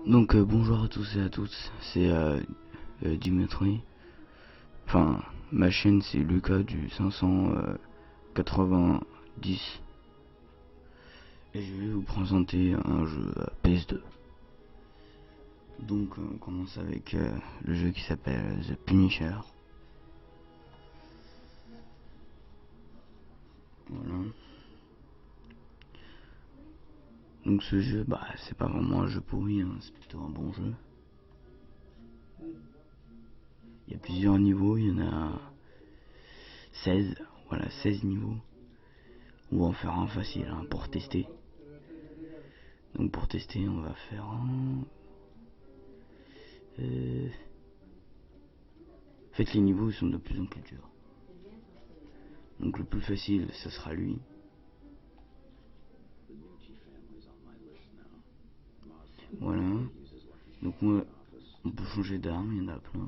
Donc bonjour à tous et à toutes, c'est Dimitri. Enfin, ma chaîne c'est Lucas du 590 et je vais vous présenter un jeu PS2. Donc on commence avec le jeu qui s'appelle The Punisher. Voilà. Donc ce jeu, bah c'est pas vraiment un jeu pourri, hein, c'est plutôt un bon jeu. Il y a plusieurs niveaux, il y en a 16, voilà 16 niveaux. On va en faire un facile hein, pour tester. Donc pour tester on va faire un... En fait les niveaux sont de plus en plus durs. Donc le plus facile ça sera lui. Voilà. Donc moi on peut changer d'arme, il y en a plein.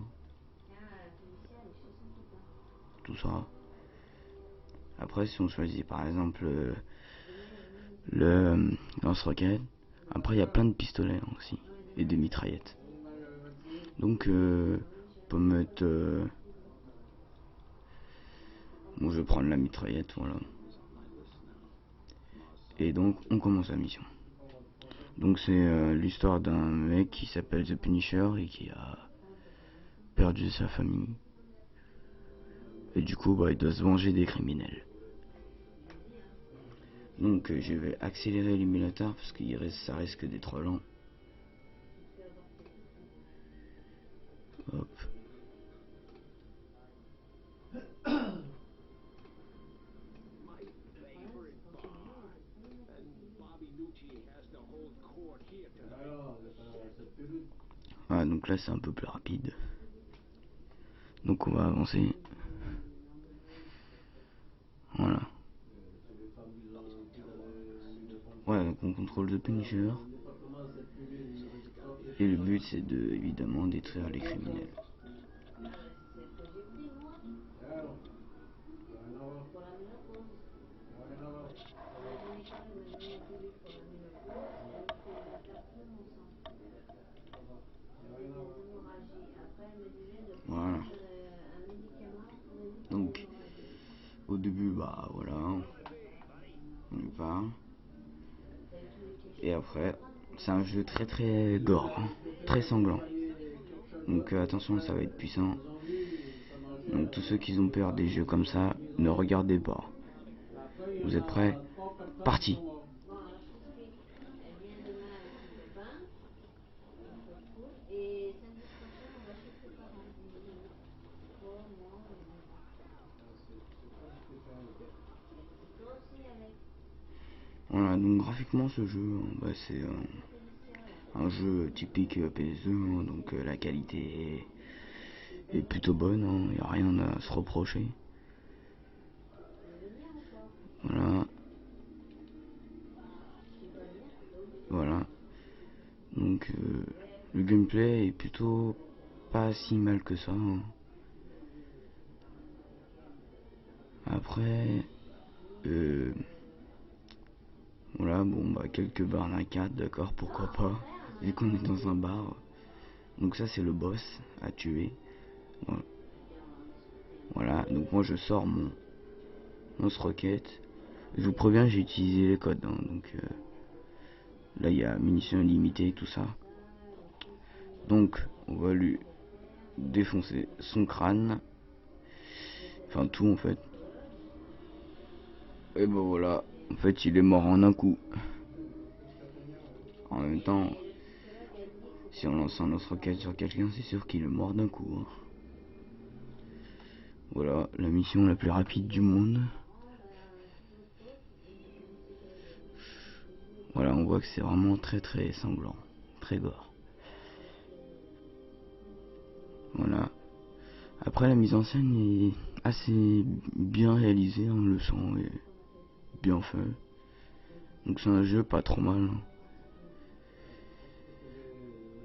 Tout ça. Après si on choisit par exemple le lance-roquette, après il y a plein de pistolets aussi. Et des mitraillettes. Donc on peut mettre... bon je vais prendre la mitraillette, voilà. Et donc on commence la mission. Donc c'est l'histoire d'un mec qui s'appelle The Punisher et qui a perdu sa famille. Et du coup bah il doit se venger des criminels. Donc je vais accélérer l'émulateur parce que ça risque d'être lent. Hop. Voilà, donc là c'est un peu plus rapide. Donc on va avancer. Voilà. Voilà, donc on contrôle The Punisher. Et le but c'est de évidemment détruire les criminels. Voilà. Donc au début bah voilà, on y va. Et après c'est un jeu très très gore, hein, très sanglant. Donc attention, ça va être puissant. Donc tous ceux qui ont peur des jeux comme ça, ne regardez pas. Vous êtes prêts? Parti. Voilà, donc graphiquement ce jeu, bah, c'est un jeu typique PS2, hein, donc la qualité est plutôt bonne, il n'y a rien à se reprocher. Voilà. Voilà. Donc le gameplay est plutôt pas si mal que ça, hein. Après, voilà, bon bah quelques barres d'arcade, d'accord, pourquoi pas, vu qu'on est dans un bar. Donc ça c'est le boss à tuer. Voilà. Voilà, donc moi je sors mon lance-roquette. Je vous préviens, j'ai utilisé les codes, hein, donc là il y a munitions illimitées et tout ça. Donc on va lui défoncer son crâne, enfin tout en fait. Et ben voilà, en fait il est mort en un coup. En même temps, si on lance un lance-roquette sur quelqu'un, c'est sûr qu'il est mort d'un coup, hein. Voilà, la mission la plus rapide du monde. Voilà, on voit que c'est vraiment très très sanglant, très gore. Voilà. Après la mise en scène est assez bien réalisée, hein, le son est bien fait. Donc c'est un jeu pas trop mal, hein.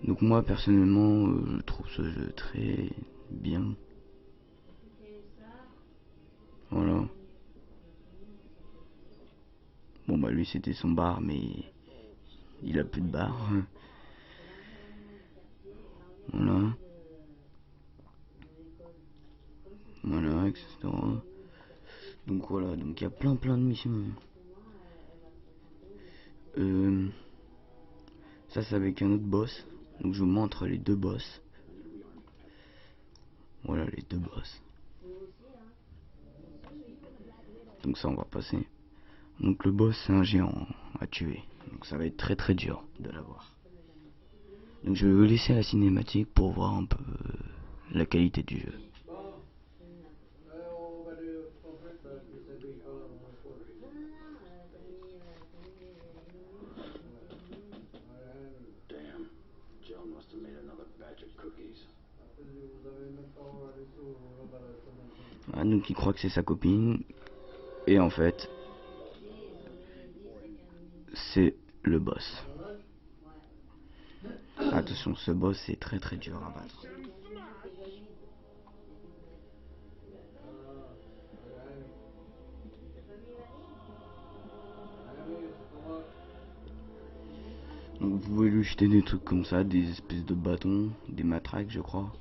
Donc moi personnellement je trouve ce jeu très bien. Voilà. Bon bah lui c'était son bar mais il a plus de bar. Voilà. Voilà, etc. Donc voilà, donc il y a plein de missions. Ça c'est avec un autre boss. Donc je vous montre les deux boss. Voilà les deux boss. Donc ça on va passer. Donc le boss c'est un géant à tuer. Donc ça va être très dur de l'avoir. Donc je vais vous laisser la cinématique pour voir un peu la qualité du jeu. Ah, donc il croit que c'est sa copine. Et en fait, c'est le boss. Attention, ce boss est très dur à battre. Donc vous pouvez lui jeter des trucs comme ça, des espèces de bâtons, des matraques je crois.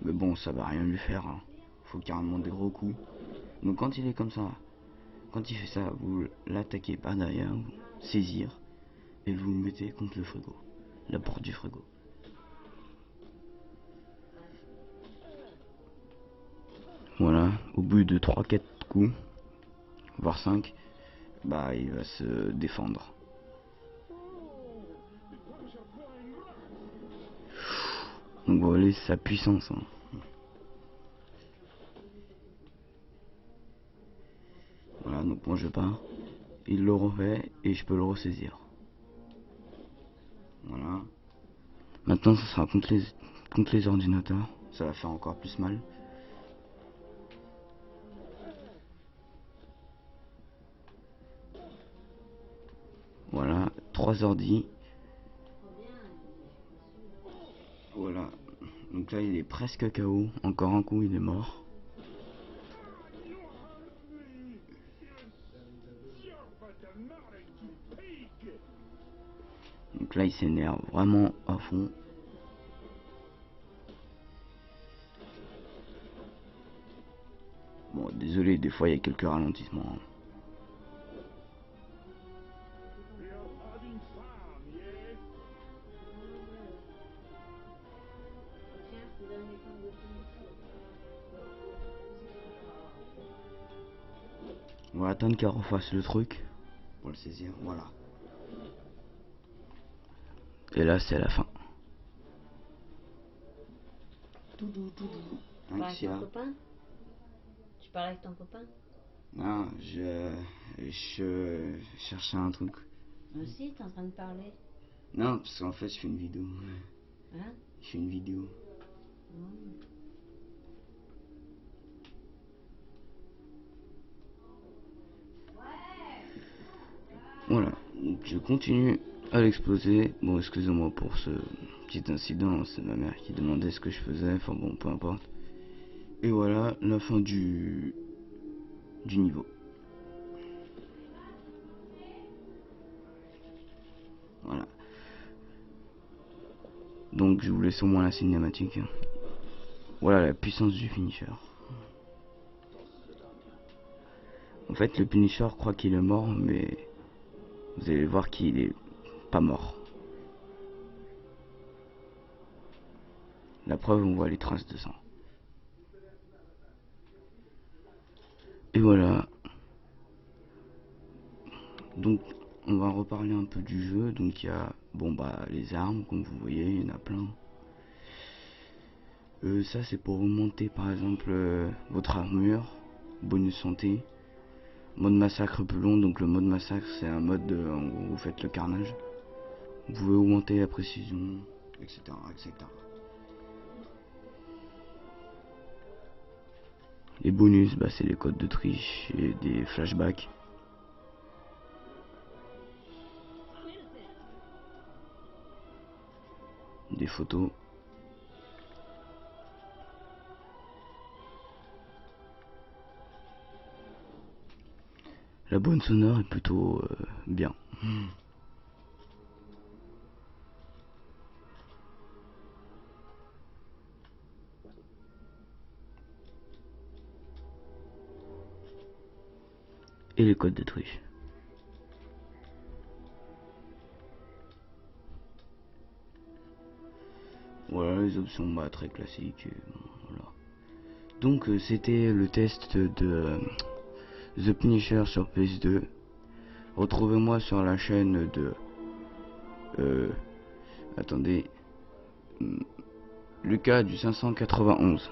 Mais bon, ça va rien lui faire. Hein. Faut carrément des gros coups. Donc quand il est comme ça, quand il fait ça, vous l'attaquez par derrière, vous saisir, et vous le mettez contre le frigo. La porte du frigo. Voilà, au bout de 3-4 coups, voire 5, bah il va se défendre. Donc voilà sa puissance. Hein. Voilà, donc moi je pars. Il le refait et je peux le ressaisir. Voilà. Maintenant ça sera contre les ordinateurs. Ça va faire encore plus mal. Voilà, 3 ordi. Voilà. Donc là il est presque KO. Encore un coup il est mort. Donc là il s'énerve vraiment à fond. Bon désolé, des fois il y a quelques ralentissements. Hein. On va attendre qu'elle refasse le truc pour le saisir. Voilà. Et là c'est la fin. Tu parles avec ton copain? Tu parles avec ton copain? Non, je cherchais un truc. Moi aussi, t'es en train de parler. Non, parce qu'en fait je fais une vidéo. Hein? Je fais une vidéo. Voilà, donc je continue à l'exploser. Bon, excusez-moi pour ce petit incident, c'est ma mère qui demandait ce que je faisais, enfin bon, peu importe. Et voilà, la fin du niveau. Voilà. Donc je vous laisse au moins la cinématique. Voilà la puissance du finisher. En fait, le finisher croit qu'il est mort, mais vous allez voir qu'il est pas mort. La preuve, on voit les traces de sang. Et voilà. Donc, on va reparler un peu du jeu. Donc, il y a, bon bah, les armes, comme vous voyez, il y en a plein. Ça, c'est pour remonter, par exemple, votre armure, bonus santé. Mode massacre plus long, donc le mode massacre, c'est un mode où vous faites le carnage. Vous pouvez augmenter la précision, etc., etc. Les bonus, bah, c'est les codes de triche et des flashbacks. Des photos. La bonne sonore est plutôt bien. et les codes de triche. Voilà les options très classiques. Voilà. Donc c'était le test de The Punisher sur PS2. Retrouvez-moi sur la chaîne de attendez, Lucas du 591.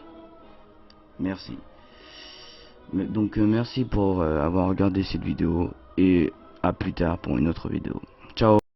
Merci. Donc merci pour avoir regardé cette vidéo et à plus tard pour une autre vidéo. Ciao.